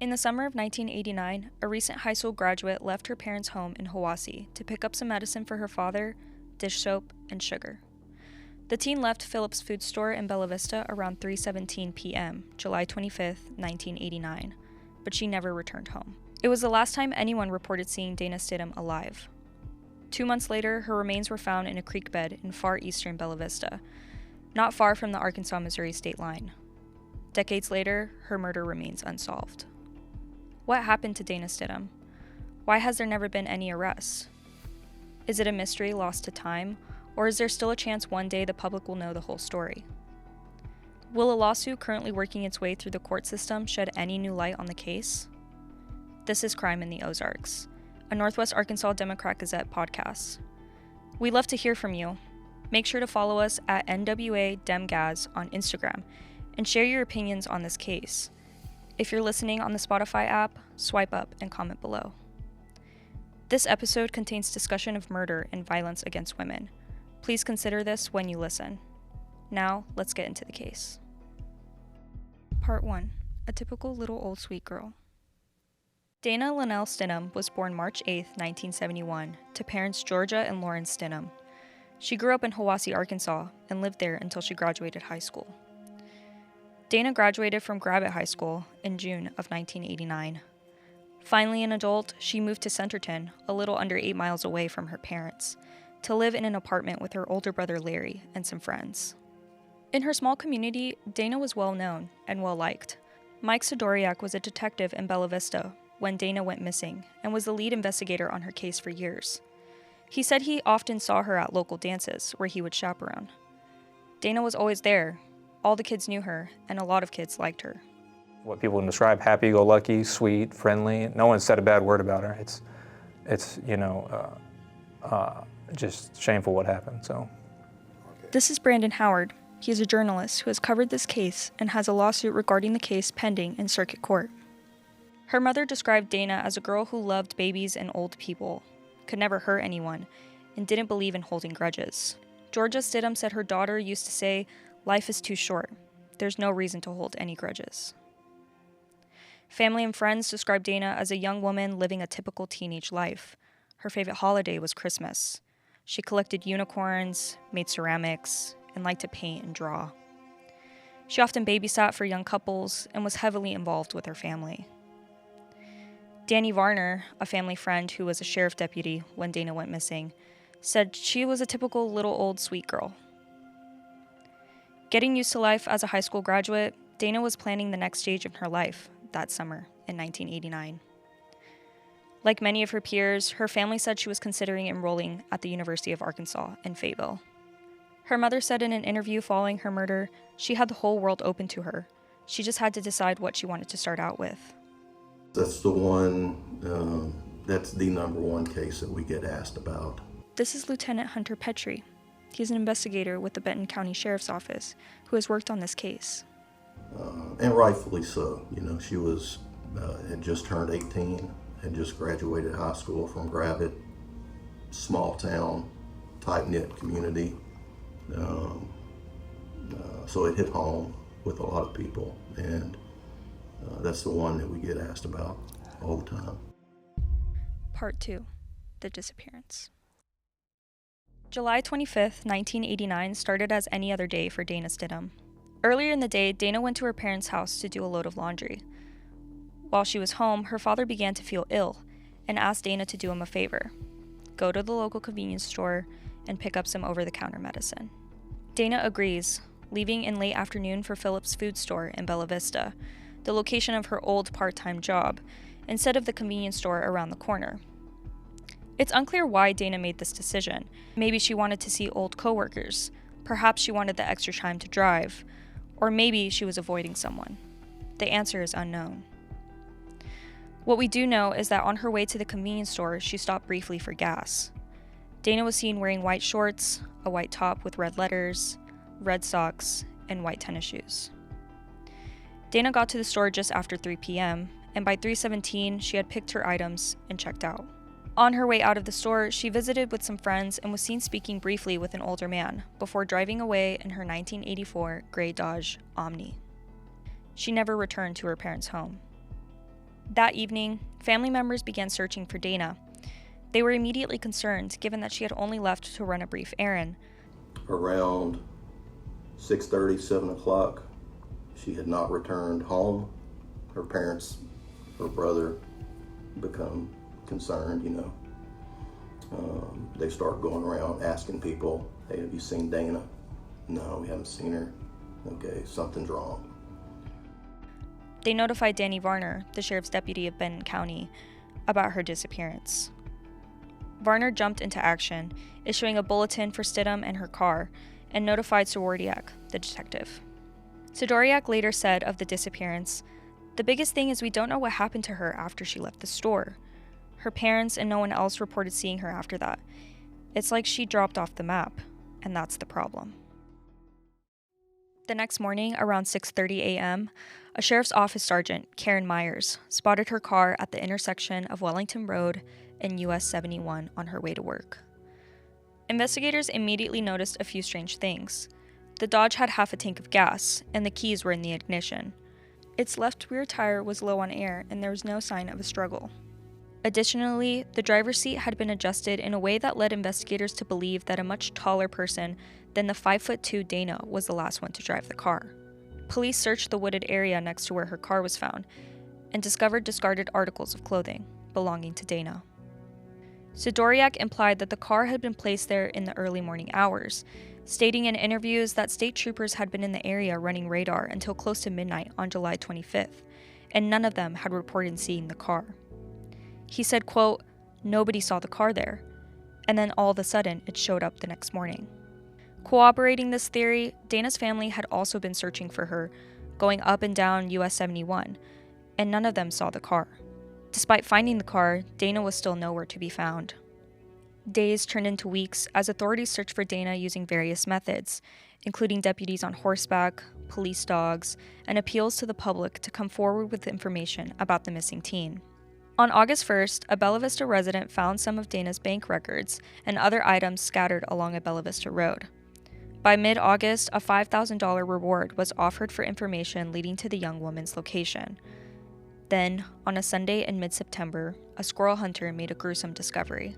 In the summer of 1989, a recent high school graduate left her parents' home in Hiwassee to pick up some medicine for her father, dish soap, and sugar. The teen left Phillips Food Store in Bella Vista around 3:17 p.m., July 25, 1989, but she never returned home. It was the last time anyone reported seeing Dana Stidham alive. 2 months later, her remains were found in a creek bed in far eastern Bella Vista, not far from the Arkansas-Missouri state line. Decades later, her murder remains unsolved. What happened to Dana Stidham? Why has there never been any arrests? Is it a mystery lost to time, or is there still a chance one day the public will know the whole story? Will a lawsuit currently working its way through the court system shed any new light on the case? This is Crime in the Ozarks, a Northwest Arkansas Democrat-Gazette podcast. We'd love to hear from you. Make sure to follow us at NWA-DemGaz on Instagram and share your opinions on this case. If you're listening on the Spotify app, swipe up and comment below. This episode contains discussion of murder and violence against women. Please consider this when you listen. Now, let's get into the case. Part 1. A typical little old sweet girl. Dana Linnell Stidham was born March 8, 1971, to parents Georgia and Lauren Stidham. She grew up in Hiwassee, Arkansas, and lived there until she graduated high school. Dana graduated from Gravette High School in June of 1989. Finally an adult, she moved to Centerton, a little under 8 miles away from her parents, to live in an apartment with her older brother Larry and some friends. In her small community, Dana was well known and well liked. Mike Sidoriak was a detective in Bella Vista when Dana went missing and was the lead investigator on her case for years. He said he often saw her at local dances where he would chaperone. Dana was always there. All the kids knew her, and a lot of kids liked her. What people can describe, happy-go-lucky, sweet, friendly. No one said a bad word about her. It's just shameful what happened, so. This is Brandon Howard. He is a journalist who has covered this case and has a lawsuit regarding the case pending in circuit court. Her mother described Dana as a girl who loved babies and old people, could never hurt anyone, and didn't believe in holding grudges. Georgia Stidham said her daughter used to say, "Life is too short. There's no reason to hold any grudges." Family and friends described Dana as a young woman living a typical teenage life. Her favorite holiday was Christmas. She collected unicorns, made ceramics, and liked to paint and draw. She often babysat for young couples and was heavily involved with her family. Danny Varner, a family friend who was a sheriff deputy when Dana went missing, said she was a typical little old sweet girl. Getting used to life as a high school graduate, Dana was planning the next stage in her life that summer in 1989. Like many of her peers, her family said she was considering enrolling at the University of Arkansas in Fayetteville. Her mother said in an interview following her murder, she had the whole world open to her. She just had to decide what she wanted to start out with. That's the one, that's the number one case that we get asked about. This is Lieutenant Hunter Petrie. He's an investigator with the Benton County Sheriff's Office who has worked on this case. And rightfully so. You know, she had just turned 18, had just graduated high school from Gravette, small town, tight-knit community. So it hit home with a lot of people, and that's the one that we get asked about all the time. Part 2. The disappearance. July 25th, 1989 started as any other day for Dana Stidham. Earlier in the day, Dana went to her parents' house to do a load of laundry. While she was home, her father began to feel ill and asked Dana to do him a favor: go to the local convenience store and pick up some over-the-counter medicine. Dana agrees, leaving in late afternoon for Phillips Food Store in Bella Vista, the location of her old part-time job, instead of the convenience store around the corner. It's unclear why Dana made this decision. Maybe she wanted to see old coworkers. Perhaps she wanted the extra time to drive. Or maybe she was avoiding someone. The answer is unknown. What we do know is that on her way to the convenience store, she stopped briefly for gas. Dana was seen wearing white shorts, a white top with red letters, red socks, and white tennis shoes. Dana got to the store just after 3 p.m., and by 3:17, she had picked her items and checked out. On her way out of the store, she visited with some friends and was seen speaking briefly with an older man before driving away in her 1984 gray Dodge Omni. She never returned to her parents' home. That evening, family members began searching for Dana. They were immediately concerned, given that she had only left to run a brief errand. Around 6:30, 7 o'clock, she had not returned home. Her parents, her brother, become concerned, They start going around asking people, hey, have you seen Dana? No, we haven't seen her. Okay, something's wrong. They notified Danny Varner, the sheriff's deputy of Benton County, about her disappearance. Varner jumped into action, issuing a bulletin for Stidham and her car, and notified Sidoriak, the detective. Sidoriak later said of the disappearance, "The biggest thing is we don't know what happened to her after she left the store. Her parents and no one else reported seeing her after that. It's like she dropped off the map, and that's the problem." The next morning, around 6:30 a.m., a sheriff's office sergeant, Karen Myers, spotted her car at the intersection of Wellington Road and US 71 on her way to work. Investigators immediately noticed a few strange things. The Dodge had half a tank of gas, and the keys were in the ignition. Its left rear tire was low on air, and there was no sign of a struggle. Additionally, the driver's seat had been adjusted in a way that led investigators to believe that a much taller person than the 5'2" Dana was the last one to drive the car. Police searched the wooded area next to where her car was found and discovered discarded articles of clothing belonging to Dana. Sidoriak implied that the car had been placed there in the early morning hours, stating in interviews that state troopers had been in the area running radar until close to midnight on July 25th, and none of them had reported seeing the car. He said, quote, "Nobody saw the car there," and then all of a sudden it showed up the next morning. Corroborating this theory, Dana's family had also been searching for her, going up and down US 71, and none of them saw the car. Despite finding the car, Dana was still nowhere to be found. Days turned into weeks as authorities searched for Dana using various methods, including deputies on horseback, police dogs, and appeals to the public to come forward with information about the missing teen. On August 1st, a Bella Vista resident found some of Dana's bank records and other items scattered along a Bella Vista road. By mid-August, a $5,000 reward was offered for information leading to the young woman's location. Then, on a Sunday in mid-September, a squirrel hunter made a gruesome discovery: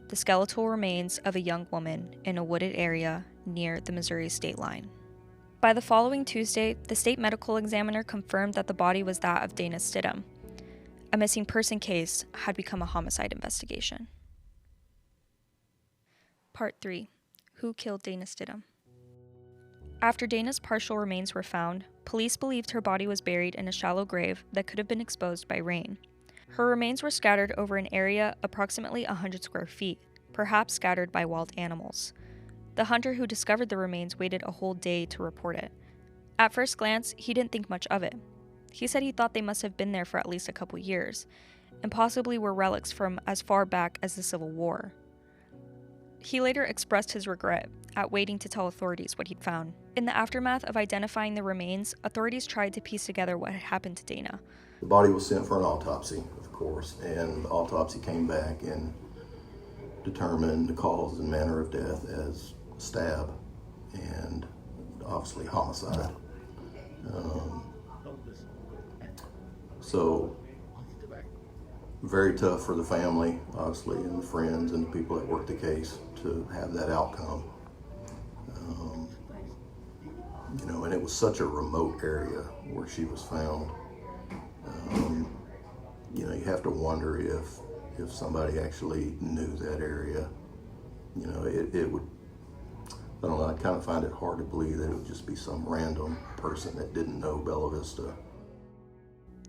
the skeletal remains of a young woman in a wooded area near the Missouri state line. By the following Tuesday, the state medical examiner confirmed that the body was that of Dana Stidham. A missing person case had become a homicide investigation. Part 3. Who killed Dana Stidham? After Dana's partial remains were found, police believed her body was buried in a shallow grave that could have been exposed by rain. Her remains were scattered over an area approximately 100 square feet, perhaps scattered by wild animals. The hunter who discovered the remains waited a whole day to report it. At first glance, he didn't think much of it. He said he thought they must have been there for at least a couple years, and possibly were relics from as far back as the Civil War. He later expressed his regret at waiting to tell authorities what he'd found. In the aftermath of identifying the remains, authorities tried to piece together what had happened to Dana. The body was sent for an autopsy, of course, and the autopsy came back and determined the cause and manner of death as stab and obviously homicide. So very tough for the family, obviously, and the friends and the people that worked the case to have that outcome. And it was such a remote area where she was found. You have to wonder if somebody actually knew that area. It would, I don't know, I kind of find it hard to believe that it would just be some random person that didn't know Bella Vista.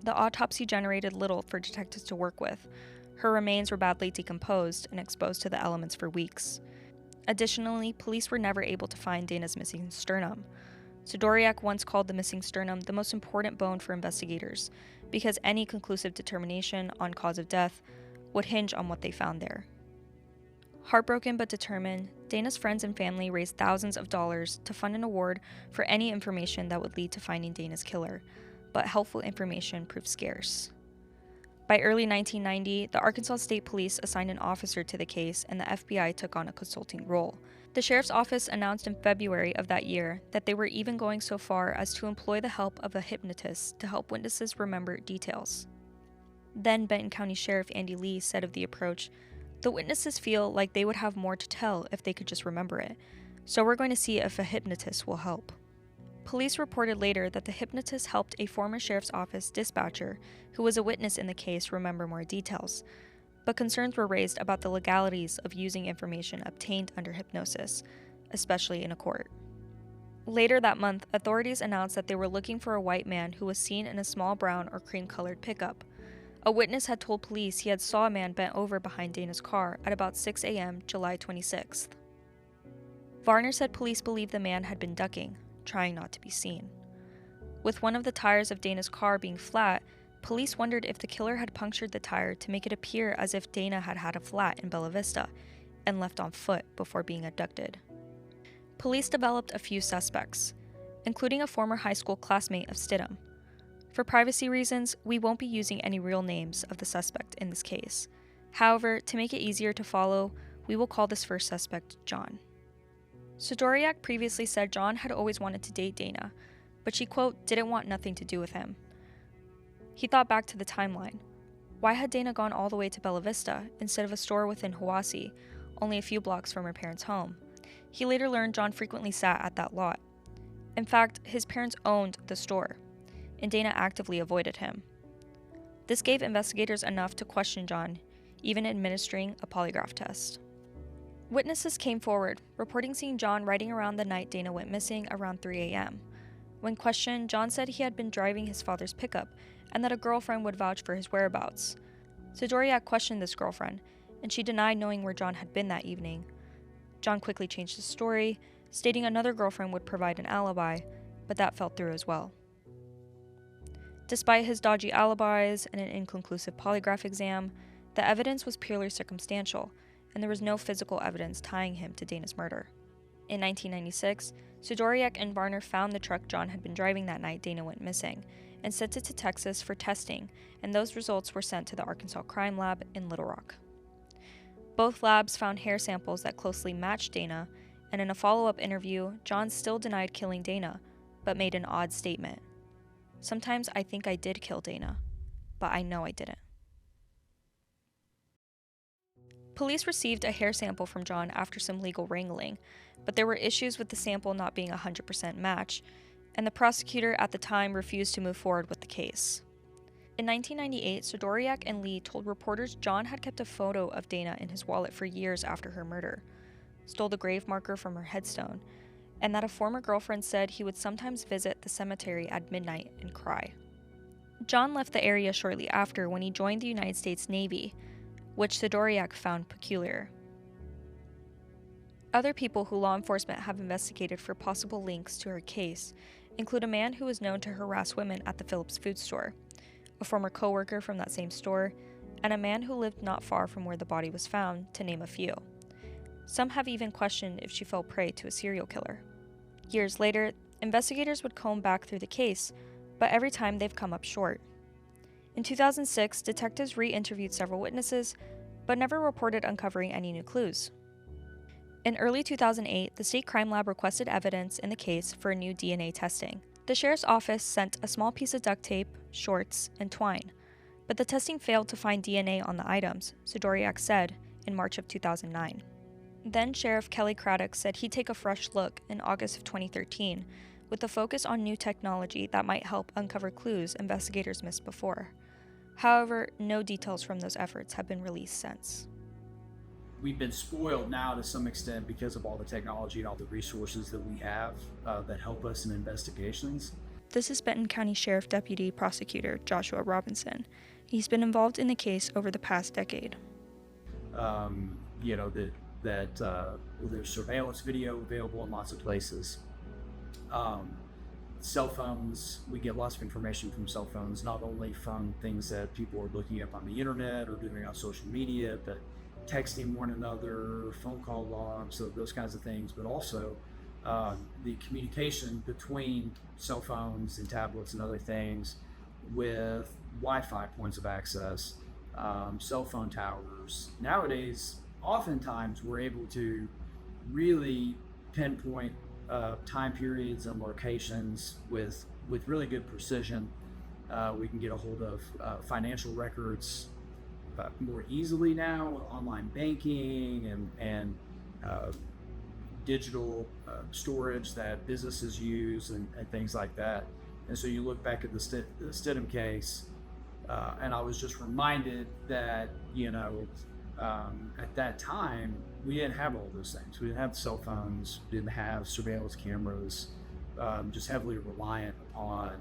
The autopsy generated little for detectives to work with. Her remains were badly decomposed and exposed to the elements for weeks. Additionally, police were never able to find Dana's missing sternum. Sidoriak once called the missing sternum the most important bone for investigators, because any conclusive determination on cause of death would hinge on what they found there. Heartbroken but determined, Dana's friends and family raised thousands of dollars to fund an award for any information that would lead to finding Dana's killer, but helpful information proved scarce. By early 1990, the Arkansas State Police assigned an officer to the case, and the FBI took on a consulting role. The sheriff's office announced in February of that year that they were even going so far as to employ the help of a hypnotist to help witnesses remember details. Then Benton County Sheriff Andy Lee said of the approach, "The witnesses feel like they would have more to tell if they could just remember it, so we're going to see if a hypnotist will help." Police reported later that the hypnotist helped a former sheriff's office dispatcher who was a witness in the case remember more details, but concerns were raised about the legalities of using information obtained under hypnosis, especially in a court. Later that month, authorities announced that they were looking for a white man who was seen in a small brown or cream-colored pickup. A witness had told police he had saw a man bent over behind Dana's car at about 6 a.m. July 26th. Varner said police believed the man had been ducking, trying not to be seen. With one of the tires of Dana's car being flat, police wondered if the killer had punctured the tire to make it appear as if Dana had had a flat in Bella Vista and left on foot before being abducted. Police developed a few suspects, including a former high school classmate of Stidham. For privacy reasons, we won't be using any real names of the suspect in this case. However, to make it easier to follow, we will call this first suspect John. Sidoriak previously said John had always wanted to date Dana, but she, quote, didn't want nothing to do with him. He thought back to the timeline. Why had Dana gone all the way to Bella Vista instead of a store within Hiwassee, only a few blocks from her parents' home? He later learned John frequently sat at that lot. In fact, his parents owned the store, and Dana actively avoided him. This gave investigators enough to question John, even administering a polygraph test. Witnesses came forward, reporting seeing John riding around the night Dana went missing around 3 a.m. When questioned, John said he had been driving his father's pickup and that a girlfriend would vouch for his whereabouts. Sidoriak questioned this girlfriend, and she denied knowing where John had been that evening. John quickly changed his story, stating another girlfriend would provide an alibi, but that fell through as well. Despite his dodgy alibis and an inconclusive polygraph exam, the evidence was purely circumstantial, and there was no physical evidence tying him to Dana's murder. In 1996, Sidoriak and Varner found the truck John had been driving that night Dana went missing, and sent it to Texas for testing, and those results were sent to the Arkansas Crime Lab in Little Rock. Both labs found hair samples that closely matched Dana, and in a follow-up interview, John still denied killing Dana, but made an odd statement. "Sometimes I think I did kill Dana, but I know I didn't." Police received a hair sample from John after some legal wrangling, but there were issues with the sample not being a 100% match, and the prosecutor at the time refused to move forward with the case. In 1998, Sidoriak and Lee told reporters John had kept a photo of Dana in his wallet for years after her murder, stole the grave marker from her headstone, and that a former girlfriend said he would sometimes visit the cemetery at midnight and cry. John left the area shortly after when he joined the United States Navy, which Sidoriak found peculiar. Other people who law enforcement have investigated for possible links to her case include a man who was known to harass women at the Phillips food store, a former co-worker from that same store, and a man who lived not far from where the body was found, to name a few. Some have even questioned if she fell prey to a serial killer. Years later, investigators would comb back through the case, but every time they've come up short. In 2006, detectives re-interviewed several witnesses, but never reported uncovering any new clues. In early 2008, the State Crime Lab requested evidence in the case for new DNA testing. The sheriff's office sent a small piece of duct tape, shorts, and twine, but the testing failed to find DNA on the items, Sidoriak said, in March of 2009. Then Sheriff Kelly Craddock said he'd take a fresh look in August of 2013, with a focus on new technology that might help uncover clues investigators missed before. However, no details from those efforts have been released since. We've been spoiled now to some extent because of all the technology and all the resources that we have that help us in investigations. This is Benton County Sheriff Deputy Prosecutor Joshua Robinson. He's been involved in the case over the past decade. There's surveillance video available in lots of places. Cell phones, we get lots of information from cell phones, not only from things that people are looking up on the internet or doing on social media, but texting one another, phone call logs, so those kinds of things, but also the communication between cell phones and tablets and other things with Wi-Fi points of access, cell phone towers. Nowadays, oftentimes we're able to really pinpoint time periods and locations with really good precision. We can get a hold of financial records more easily now with online banking and digital storage that businesses use and things like that. And so you look back at the Stidham case, and I was just reminded that, at that time, we didn't have all those things. We didn't have cell phones, we didn't have surveillance cameras, just heavily reliant upon,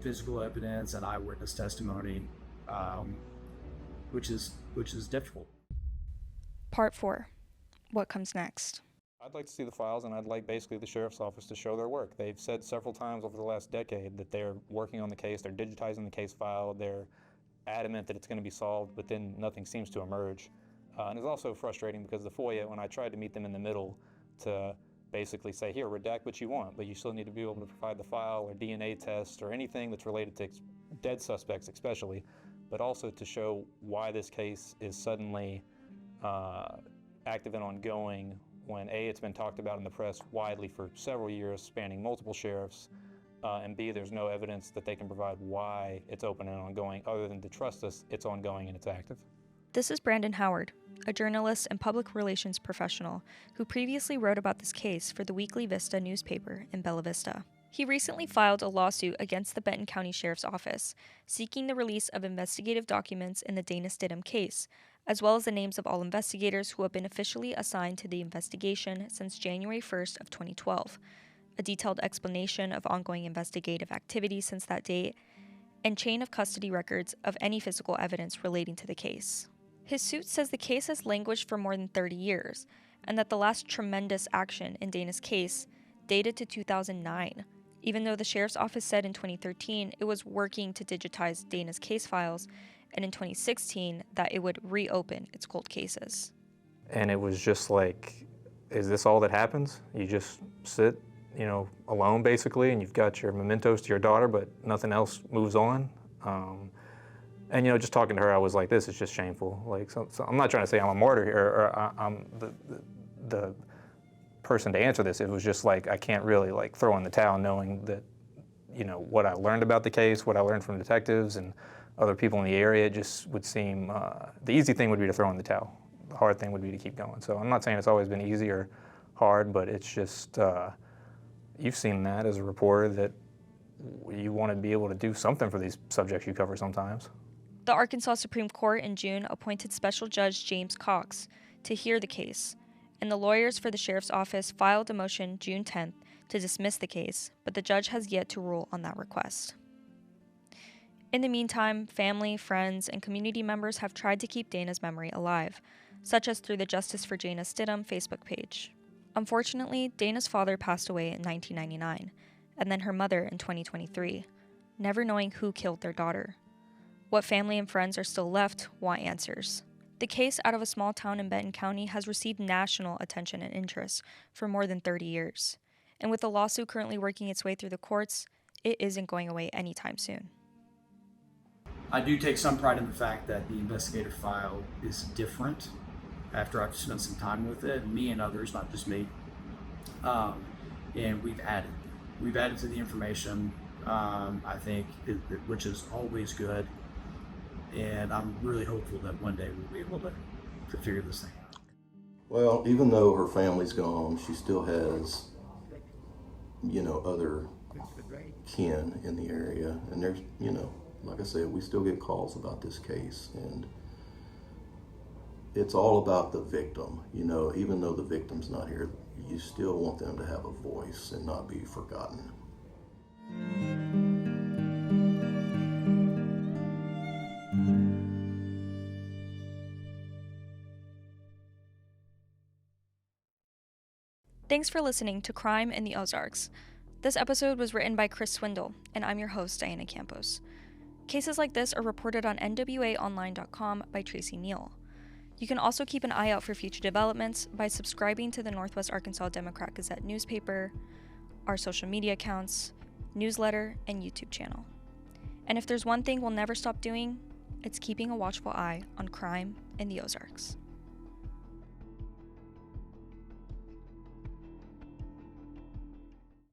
physical evidence and eyewitness testimony, which is difficult. Part 4. What comes next? I'd like to see the files, and I'd like basically the sheriff's office to show their work. They've said several times over the last decade that they're working on the case, they're digitizing the case file, they're adamant that it's going to be solved, but then nothing seems to emerge. And it's also frustrating because the FOIA, when I tried to meet them in the middle to basically say, here, redact what you want, but you still need to be able to provide the file or DNA test or anything that's related to dead suspects especially, but also to show why this case is suddenly active and ongoing when A, it's been talked about in the press widely for several years, spanning multiple sheriffs, and B, there's no evidence that they can provide why it's open and ongoing other than to trust us it's ongoing and it's active. This is Brandon Howard, a journalist and public relations professional who previously wrote about this case for the Weekly Vista newspaper in Bella Vista. He recently filed a lawsuit against the Benton County Sheriff's Office, seeking the release of investigative documents in the Dana Stidham case, as well as the names of all investigators who have been officially assigned to the investigation since January 1st of 2012, a detailed explanation of ongoing investigative activity since that date, and chain of custody records of any physical evidence relating to the case. His suit says the case has languished for more than 30 years, and that the last tremendous action in Dana's case dated to 2009, even though the Sheriff's Office said in 2013 it was working to digitize Dana's case files, and in 2016 that it would reopen its cold cases. And it was just like, is this all that happens? You just sit, alone basically, and you've got your mementos to your daughter, but nothing else moves on. And just talking to her, I was like, this is just shameful. Like, so I'm not trying to say I'm a martyr here, or I'm the person to answer this. It was just like, I can't really throw in the towel knowing that, what I learned about the case, what I learned from detectives and other people in the area, just would seem, the easy thing would be to throw in the towel. The hard thing would be to keep going. So I'm not saying it's always been easy or hard, but it's just, you've seen that as a reporter, that you want to be able to do something for these subjects you cover sometimes. The Arkansas Supreme Court in June appointed Special Judge James Cox to hear the case, and the lawyers for the Sheriff's Office filed a motion June 10th to dismiss the case, but the judge has yet to rule on that request. In the meantime, family, friends, and community members have tried to keep Dana's memory alive, such as through the Justice for Dana Stidham Facebook page. Unfortunately, Dana's father passed away in 1999, and then her mother in 2023, never knowing who killed their daughter. What family and friends are still left want answers. The case out of a small town in Benton County has received national attention and interest for more than 30 years, and with the lawsuit currently working its way through the courts, it isn't going away anytime soon. I do take some pride in the fact that the investigative file is different after I've spent some time with it, me and others, not just me. And we've added to the information, I think, which is always good. And I'm really hopeful that one day we'll be able to figure this thing out. Well, even though her family's gone, she still has, other kin in the area. And there's, like I said, we still get calls about this case. And it's all about the victim. Even though the victim's not here, you still want them to have a voice and not be forgotten. Thanks for listening to Crime in the Ozarks. This episode was written by Chris Swindle, and I'm your host, Diana Campos. Cases like this are reported on nwaonline.com by Tracy Neal. You can also keep an eye out for future developments by subscribing to the Northwest Arkansas Democrat-Gazette newspaper, our social media accounts, newsletter, and YouTube channel. And if there's one thing we'll never stop doing, it's keeping a watchful eye on crime in the Ozarks.